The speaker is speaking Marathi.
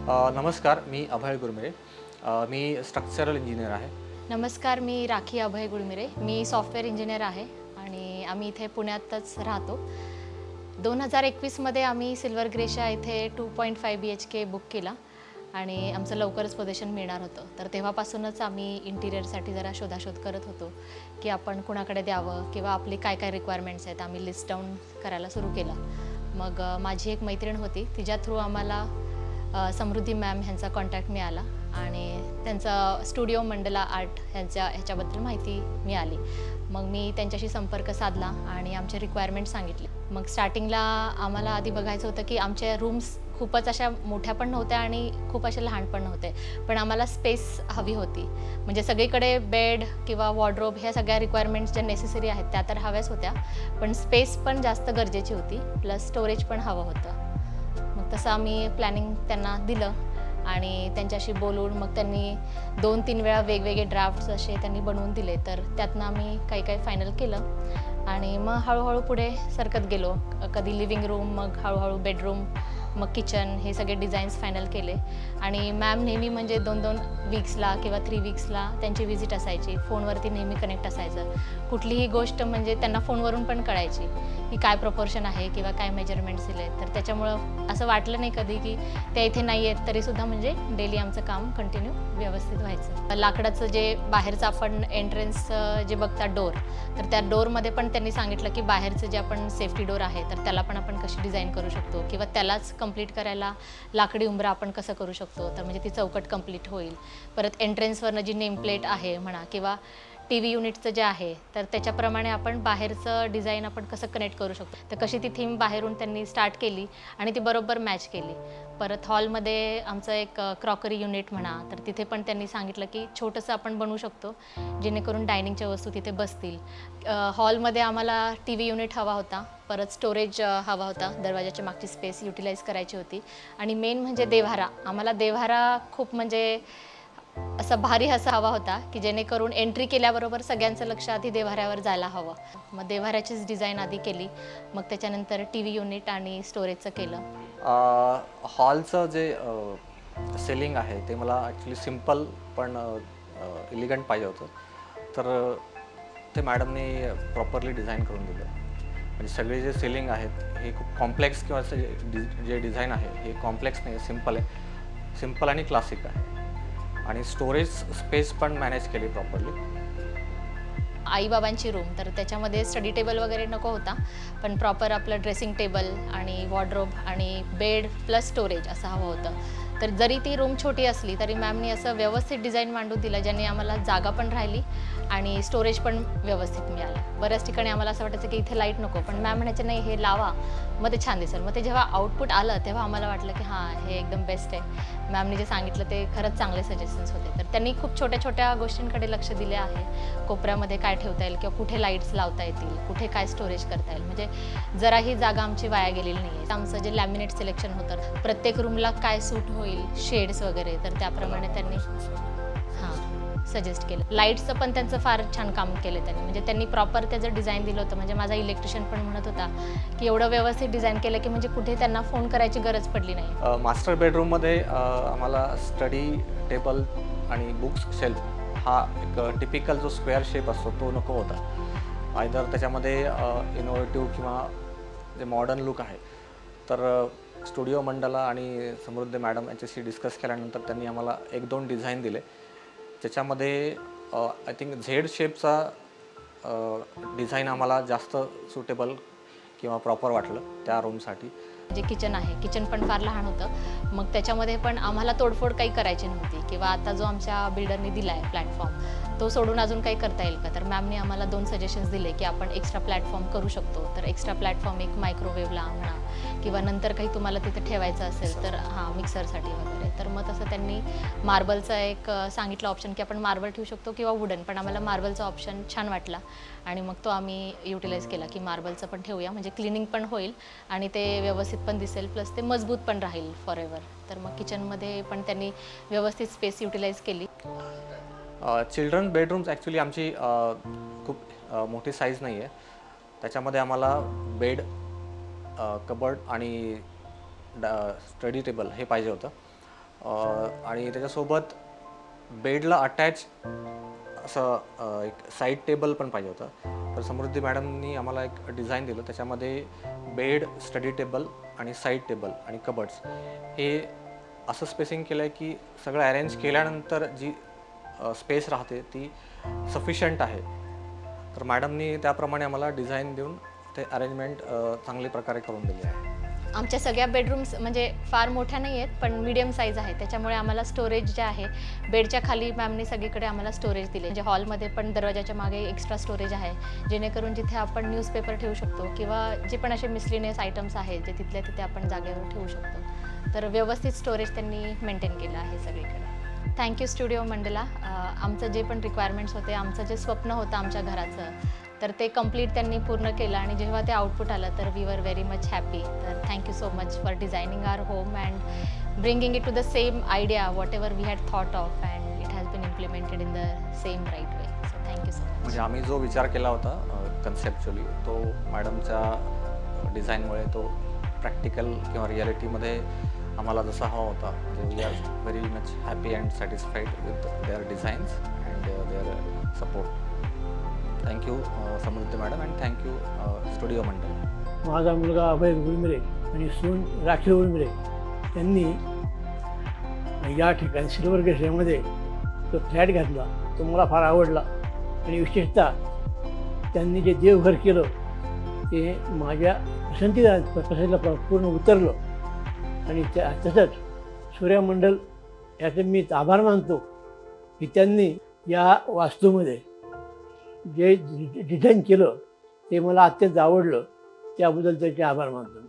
नमस्कार, मी अभय गुरमिरे. मी स्ट्रक्चरल इंजिनियर आहे. नमस्कार, मी राखी अभय गुळमिरे. मी सॉफ्टवेअर इंजिनियर आहे आणि आम्ही इथे पुण्यातच राहतो. 2021मध्ये आम्ही सिल्वर ग्रेशा इथे 2.5 BHK बुक केला आणि आमचं लवकरच पोझिशन मिळणार होतं. तर तेव्हापासूनच आम्ही इंटिरियरसाठी जरा शोधाशोध करत होतो की आपण कुणाकडे द्यावं किंवा आपली काय काय रिक्वायरमेंट्स आहेत आम्ही लिस्ट डाऊन करायला सुरू केलं. मग माझी एक मैत्रीण होती, तिच्या थ्रू आम्हाला समृद्धी मॅम ह्यांचा कॉन्टॅक्ट मिळाला आणि त्यांचा स्टुडिओ मंडला आर्ट ह्याच्याबद्दल माहिती मिळाली. मग मी त्यांच्याशी संपर्क साधला आणि आमचे रिक्वायरमेंट सांगितले. मग स्टार्टिंगला आम्हाला आधी बघायचं होतं की आमच्या रूम्स खूपच अशा मोठ्या पण नव्हत्या आणि खूप अशा लहान पण नव्हते, पण आम्हाला स्पेस हवी होती. म्हणजे सगळीकडे बेड किंवा वॉर्डरोब ह्या सगळ्या रिक्वायरमेंट्स ज्या नेसेसरी आहेत त्या तर हव्याच होत्या, पण स्पेस पण जास्त गरजेची होती, प्लस स्टोरेज पण हवं होतं. मग तसं आम्ही प्लॅनिंग त्यांना दिलं आणि त्यांच्याशी बोलून मग त्यांनी 2-3 वेळा वेगवेगळे ड्राफ्ट्स असे त्यांनी बनवून दिले. तर त्यातनं आम्ही काही काही फायनल केलं आणि मग हळूहळू पुढे सरकत गेलो. कधी लिव्हिंग रूम, मग हळूहळू बेडरूम, मग किचन, हे सगळे डिझाईन्स फायनल केले. आणि मॅम नेहमी म्हणजे 2-2 वीक्सला किंवा 3 वीक्सला त्यांची व्हिजिट असायची. फोनवरती नेहमी कनेक्ट असायचं. कुठलीही गोष्ट म्हणजे त्यांना फोनवरून पण कळायची की काय प्रपोर्शन आहे किंवा काय मेजरमेंट्स दिले. तर त्याच्यामुळं असं वाटलं नाही कधी की त्या इथे नाही आहेत तरीसुद्धा म्हणजे डेली आमचं काम कंटिन्यू व्यवस्थित व्हायचं. लाकडाचं जे बाहेरचं आपण एंट्रन्स जे बघता डोर, तर त्या डोरमध्ये पण त्यांनी सांगितलं की बाहेरचं जे आपण सेफ्टी डोर आहे तर त्याला पण आपण कशी डिझाईन करू शकतो किंवा त्यालाच कंप्लीट करायला लाकडी उंबरा आपण कसं करू शकतो, तर म्हणजे ती चौकट कंप्लीट होईल. परत एंट्रन्सवरनं जी नेम प्लेट आहे म्हणा किंवा TV युनिटचं जे आहे तर त्याच्याप्रमाणे आपण बाहेरचं डिझाईन आपण कसं कनेक्ट करू शकतो, तर कशी ती थीम बाहेरून त्यांनी स्टार्ट केली आणि ती बरोबर मॅच केली. परत हॉलमध्ये आमचं एक क्रॉकरी युनिट म्हणा, तर तिथे पण त्यांनी सांगितलं की छोटंसं आपण बनवू शकतो जेणेकरून डायनिंगच्या वस्तू तिथे बसतील. हॉलमध्ये आम्हाला TV युनिट हवा होता, परत स्टोरेज हवा होता, दरवाजाच्या मागची स्पेस युटिलाइज करायची होती आणि मेन म्हणजे देव्हारा. आम्हाला देव्हारा खूप म्हणजे असा भारी असा हवा होता की जेणेकरून एंट्री केल्याबरोबर सगळ्यांचं लक्ष आधी देव्हाऱ्यावर जायला हवं. मग देव्हाऱ्याचीच डिझाईन आधी केली, मग त्याच्यानंतर TV युनिट आणि स्टोरेजचं केलं. हॉलचं जे सेलिंग आहे ते मला ॲक्च्युली सिम्पल पण एलिगंट पाहिजे होतं. तर ते मॅडमनी प्रॉपरली डिझाईन करून दिलं. म्हणजे सगळे जे सेलिंग आहेत हे खूप कॉम्प्लेक्स किंवा जे डिझाईन आहे हे कॉम्प्लेक्स नाही, सिम्पल आहे. सिम्पल आणि क्लासिक आहे आणि स्टोरेज स्पेस पण मॅनेज केली प्रॉपरली. आईबाबांची रूम, तर त्याच्यामध्ये स्टडी टेबल वगैरे नको होता, पण प्रॉपर आपलं ड्रेसिंग टेबल आणि वॉर्डरोब आणि बेड प्लस स्टोरेज असं हवं होतं. तर जरी ती रूम छोटी असली तरी मॅमनी असं व्यवस्थित डिझाईन मांडून दिलं ज्याने आम्हाला जागा पण राहिली आणि स्टोरेज पण व्यवस्थित मिळालं. बऱ्याच ठिकाणी आम्हाला असं वाटायचं की इथे लाईट नको, पण मॅम म्हणायचे नाही हे लावा, मग ते छान दिसेल. मग ते जेव्हा आउटपुट आलं तेव्हा आम्हाला वाटलं की हां, हे एकदम बेस्ट आहे. मॅमनी जे सांगितलं ते खरंच चांगले सजेशन्स होते. तर त्यांनी खूप छोट्या छोट्या गोष्टींकडे लक्ष दिले आहे. कोपऱ्यामध्ये काय ठेवता येईल किंवा कुठे लाईट्स लावता येतील, कुठे काय स्टोरेज करता येईल, म्हणजे जराही जागा आमची वाया गेलेली नाही आहे. आमचं जे लॅमिनेट सिलेक्शन होतं, प्रत्येक रूमला काय सूट होईल, शेड्स वगैरे, तर त्याप्रमाणे त्यांनी सजेस्ट केलं. लाईट्सचं पण त्यांचं फार छान काम केलं त्यांनी. म्हणजे त्यांनी प्रॉपर त्याचं डिझाईन दिलं होतं. म्हणजे माझा इलेक्ट्रिशियन पण म्हणत होता की एवढं व्यवस्थित डिझाईन केलं की म्हणजे कुठे त्यांना फोन करायची गरज पडली नाही. मास्टर बेडरूममध्ये आम्हाला स्टडी टेबल आणि बुक्स शेल्फ हा एक टिपिकल जो स्क्वेअर शेप असतो तो नको होता. आयदर त्याच्यामध्ये इनोव्हेटिव्ह किंवा जे मॉडर्न लुक आहे. तर स्टुडिओ मंडला आणि समृद्धी मॅडम यांच्याशी डिस्कस केल्यानंतर त्यांनी आम्हाला 1-2 डिझाईन दिले. त्याच्यामध्ये आय थिंक झेड शेपचा डिझाईन आम्हाला जास्त सुटेबल किंवा प्रॉपर वाटलं त्या रूमसाठी. जे किचन आहे, किचन पण फार लहान होतं. मग त्याच्यामध्ये पण आम्हाला तोडफोड काही करायची नव्हती किंवा आता जो आमच्या बिल्डरनी दिला आहे प्लॅटफॉर्म, तो सोडून अजून काही करता येईल का? तर मॅमनी आम्हाला 2 सजेशन्स दिले की आपण एक्स्ट्रा प्लॅटफॉर्म करू शकतो. तर एक्स्ट्रा प्लॅटफॉर्म एक मायक्रोवेव्हला म्हणा किंवा नंतर काही तुम्हाला तिथे ठेवायचं असेल तर मिक्सरसाठी वगैरे. तर मग तसं त्यांनी मार्बलचा एक सांगितलं ऑप्शन की आपण मार्बल ठेवू शकतो किंवा वुडन, पण आम्हाला मार्बलचा ऑप्शन छान वाटला आणि मग तो आम्ही युटिलाइज केला की मार्बलचं पण ठेवूया, म्हणजे क्लिनिंग पण होईल आणि ते व्यवस्थित पण दिसेल, प्लस ते मजबूत पण राहील फॉरएव्हर. तर मग किचनमध्ये पण त्यांनी व्यवस्थित स्पेस युटिलाइज केली. चिल्ड्रन बेडरूम्स ॲक्च्युली आमची खूप मोठी साईज नाही आहे. त्याच्यामध्ये आम्हाला बेड, कबर्ड आणि स्टडी टेबल हे पाहिजे होतं. आणि त्याच्यासोबत बेडला अटॅच असं एक साईड टेबल पण पाहिजे होतं. तर समृद्धी मॅडमनी आम्हाला एक डिझाईन दिलं, त्याच्यामध्ये बेड, स्टडी टेबल आणि साईड टेबल आणि कबर्ड्स हे असं स्पेसिंग केलं आहे की सगळं अरेंज केल्यानंतर जी स्पेस राहते ती सफिशियंट आहे. तर मॅडमनी त्याप्रमाणे आम्हाला डिझाईन देऊन ते अरेंजमेंट चांगल्या प्रकारे करून दिली आहे. आमच्या सगळ्या बेडरूम्स म्हणजे फार मोठ्या नाही आहेत, पण मीडियम साईज आहे. त्याच्यामुळे आम्हाला स्टोरेज जे आहे, बेडच्या खाली मॅमने सगळीकडे आम्हाला स्टोरेज दिले. म्हणजे हॉलमध्ये पण दरवाजाच्या मागे एक्स्ट्रा स्टोरेज आहे, जेणेकरून जिथे आपण न्यूजपेपर ठेवू शकतो किंवा जे पण असे मिसलिनियस आयटम्स आहेत जे तिथल्या तिथे आपण जागेवर ठेवू शकतो. तर व्यवस्थित स्टोरेज त्यांनी मेंटेन केलं आहे सगळीकडे. थँक्यू स्टुडिओ मंडला. आमचं जे पण रिक्वायरमेंट्स होते, आमचं जे स्वप्न होतं आमच्या घराचं, तर ते कंप्लीट त्यांनी पूर्ण केलं आणि जेव्हा ते आउटपुट आलं तर we were very much happy. तर thank you so much for designing our home and bringing it to the same idea whatever we had thought of and it has been implemented in the same right way. So thank you so much. म्हणजे आम्ही जो विचार केला होता कन्सेप्च्युअली, तो मॅडमच्या डिझाईनमुळे तो प्रॅक्टिकल किंवा रिॲलिटीमध्ये आम्हाला जसा हवा होता. We are very much happy and satisfied with their designs and their support. Thank you Samruddhi madam and thank you studio Mandal. माझा मुलगा अभय उर्मिरे आणि सून राखील उर्मिरे यांनी या ठिकाणी सिल्वर गेटमध्ये जो फ्लॅट घातला तो मला फार आवडला आणि विशेषतः त्यांनी जे देवघर केलं ते माझ्या पसंतीला पूर्ण उतरलं. आणि तसंच सूर्यमंडल याचे मी आभार मानतो की त्यांनी या वास्तूमध्ये जे डिझाईन केलं ते मला अत्यंत आवडलं. त्याबद्दल त्याचे आभार मानतो.